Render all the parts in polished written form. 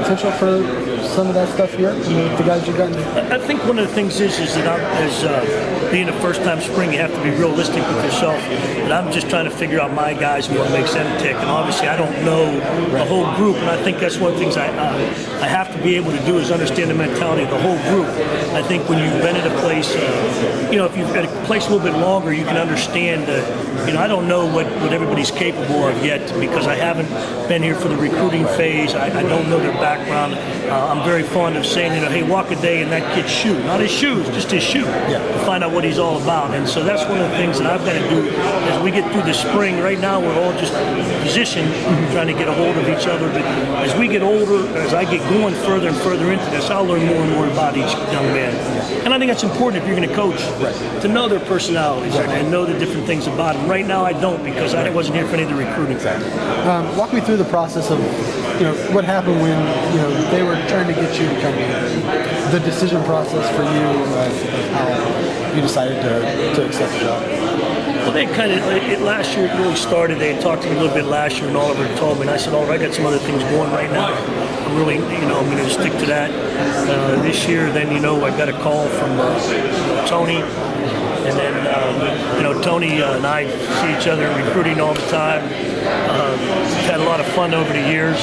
potential for some of that stuff here? The guys you've gotten? I think one of the things is that as being a first-time spring, you have to be realistic with yourself. And I'm just trying to figure out my guys and what makes them tick. And obviously, I don't know the whole group. And I think that's one of the things I have to be able to do is understand the mentality of the whole group. I think when you've been at a place, if you've been at a place a little bit longer, you can understand that, I don't know what everybody's capable of yet because I haven't been here for the recruiting phase. I don't know their background. I'm very fond of saying, hey, walk a day in that kid's shoe. Not his shoes, just his shoe. Yeah. To find out what he's all about. And so that's one of the things that I've got to do as we get through the spring. Right now, we're all just positioned, trying to get a hold of each other. But as we get older, as I get going further and further into this, I'll learn more and more about each young man. Yeah. And I think that's important if you're going to coach, to know their personalities and know the different things about them. Right now, I don't because I wasn't here for any of the recruiting. Exactly. Walk me through the process of, what happened when, they were trying to get you to come in. The decision process for you of how you decided to accept the job. Well, they last year it really started. They had talked to me a little bit last year, and Oliver told me, and I said, Oliver, I got some other things going right now. I'm really, I'm going to stick to that. This year, then, I got a call from Tony. And then, Tony and I see each other recruiting all the time. We've had a lot of fun over the years.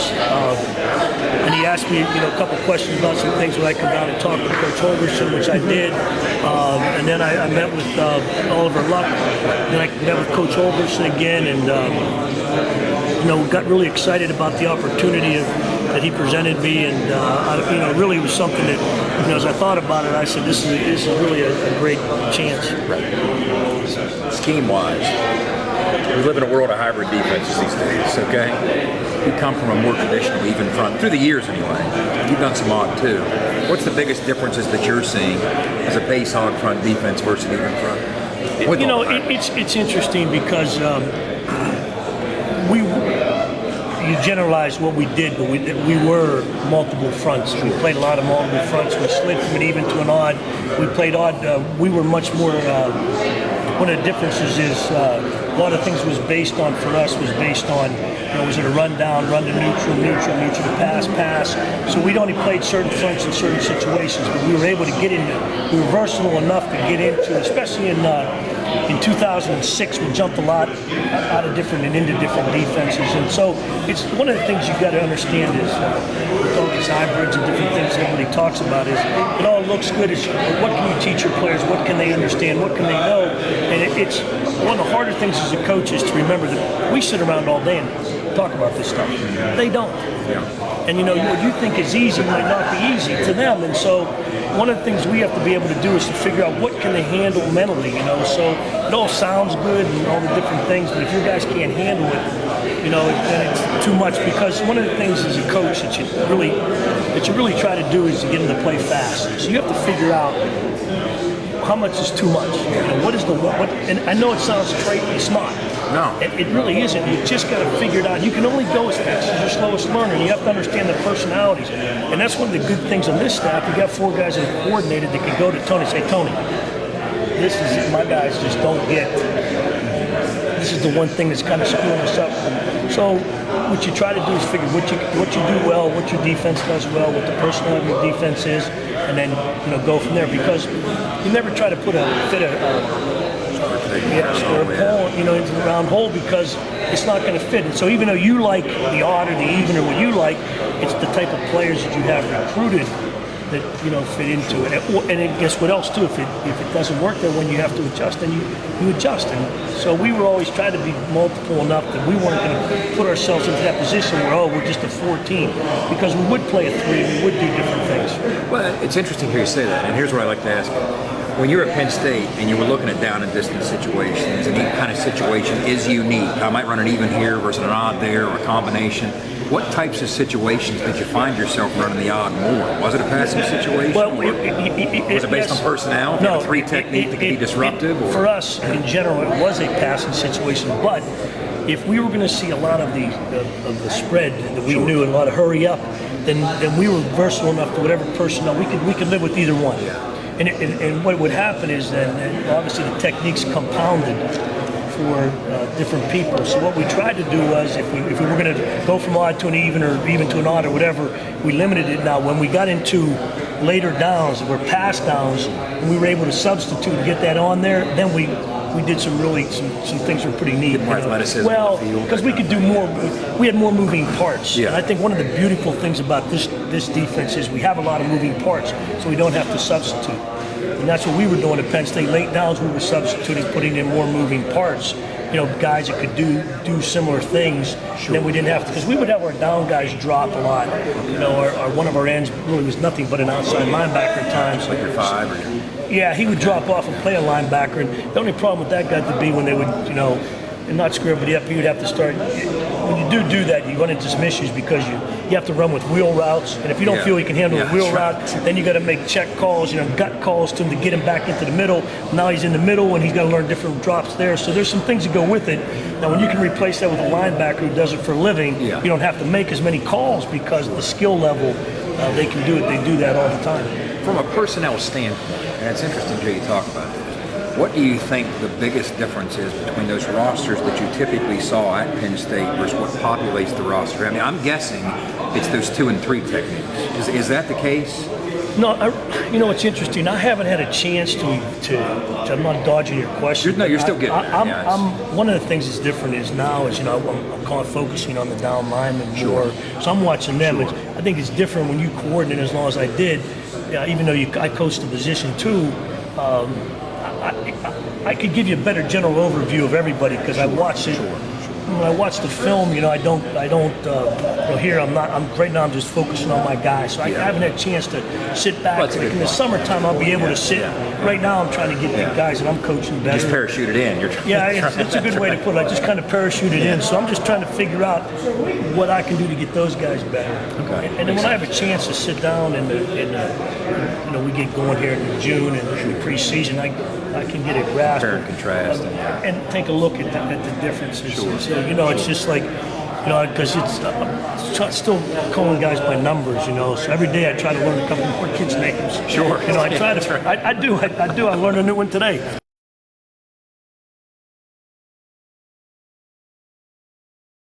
And he asked me, a couple questions about some things when I come down and talk with Coach Holgerson, which I did. And then I met with Oliver Luck. Then I met with Coach Holgerson again, and got really excited about the opportunity that he presented me, and really it was something that, as I thought about it, I said, this is really a great chance. Right. Scheme-wise, we live in a world of hybrid defenses these days, okay? You come from a more traditional even front, through the years anyway. You've done some odd too. What's the biggest differences that you're seeing as a base hog front defense versus even front? It's interesting because you generalize what we did, but we were multiple fronts. We played a lot of multiple fronts. We slid from an even to an odd. We played odd. We were much more. One of the differences is a lot of things was based on for us was based on was it a run down, run to neutral, neutral, neutral to pass, pass. So we'd only played certain fronts in certain situations, but we were able to get into. We were versatile enough to get into, especially in 2006, we jumped a lot out of different and into different defenses, and so it's one of the things you've got to understand is with all these hybrids and different things everybody talks about is it all looks good. It's what can you teach your players? What can they understand? What can they know? And it's one of the harder things as a coach is to remember that we sit around all day and talk about this stuff. They don't. Yeah. And what you think is easy might not be easy to them, and so one of the things we have to be able to do is to figure out what can they handle mentally, so it all sounds good and all the different things, but if your guys can't handle it, then it's too much, because one of the things as a coach that you really try to do is to get them to play fast. So you have to figure out how much is too much. What is what? And I know it sounds trite, it's not. No. It really isn't. You just got to figure it out. You can only go as fast as your slowest learner. You have to understand the personalities. And that's one of the good things on this staff. You got 4 guys that are coordinated that can go to Tony and say, Tony, this is my guys just don't get. This is the one thing that's kind of screwing us up. So what you try to do is figure what you do well, what your defense does well, what the personality of your defense is, and then go from there. Because you never try to fit a square pole, into the round hole, because it's not going to fit. And so even though you like the odd or the even or what you like, it's the type of players that you have recruited that fit into it. And guess what else too? If it doesn't work there, when you have to adjust, then you adjust. And so we were always trying to be multiple enough that we weren't going to put ourselves into that position where we're just a 4-team, because we would play a 3, we would do different things. Well, it's interesting to hear you say that, and here's what I like to ask you. When you were at Penn State and you were looking at down and distance situations, and each kind of situation is unique. I might run an even here versus an odd there, or a combination. What types of situations did you find yourself running the odd more? Was it a passing situation? Well, was it based on personnel? No, a 3 technique that could be disruptive? For us, in general, it was a passing situation. But if we were going to see a lot of the spread that we knew and a lot of hurry up, then we were versatile enough to whatever personnel we could live with either one. Yeah. And what would happen is then obviously the techniques compounded for different people. So what we tried to do was, if we were going to go from odd to an even or even to an odd or whatever, we limited it. Now, when we got into later downs, or pass downs, and we were able to substitute and get that on there, then we did some things that were pretty neat. More athleticism. Well, because we could do more. We had more moving parts. Yeah. And I think one of the beautiful things about this defense is we have a lot of moving parts, so we don't have to substitute. And that's what we were doing at Penn State. Late downs, we were substituting, putting in more moving parts. Guys that could do similar things. Sure. And then we didn't have to, because we would have our down guys drop a lot. One of our ends really was nothing but an outside linebacker at times. Like your 5 or your... Yeah, he would drop off and play a linebacker. And the only problem with that got to be when they would, and not screw everybody up, you would have to start. When you do that, you run into some issues because you have to run with wheel routes, and if you don't feel you can handle a wheel route, then you got to make check calls, gut calls to him to get him back into the middle. Now he's in the middle, and he's got to learn different drops there. So there's some things that go with it. Now, when you can replace that with a linebacker who does it for a living, you don't have to make as many calls because the skill level they can do it. They do that all the time. From a personnel standpoint, and it's interesting to hear you talk about this. What do you think the biggest difference is between those rosters that you typically saw at Penn State versus what populates the roster? I mean, I'm guessing it's those 2 and 3 techniques. Is that the case? No, it's interesting. I haven't had a chance to I'm not dodging your question. You're still getting there. One of the things that's different is now is, I'm kind of focusing on the down linemen more. So I'm watching them. Sure. I think it's different when you coordinate as long as I did. Even though I coached the position too, I could give you a better general overview of everybody because I watched it. When I watch the film, I don't. Here I'm right now. I'm just focusing on my guys, so I haven't had a chance to sit back. Like in the summertime, I'll be able to sit. Right now, I'm trying to get the guys that I'm coaching better. Just parachute it in. It's a good way to put it. I just kind of parachute it in. So I'm just trying to figure out what I can do to get those guys better. Okay. And then when I have a chance to sit down and we get going here in June and in the preseason, I can get a grasp Compare and contrast and take a look at the differences. Sure. So it's just like because it's still calling guys by numbers. So every day I try to learn a couple more kids' names. Sure. I try to. I do. I learned a new one today.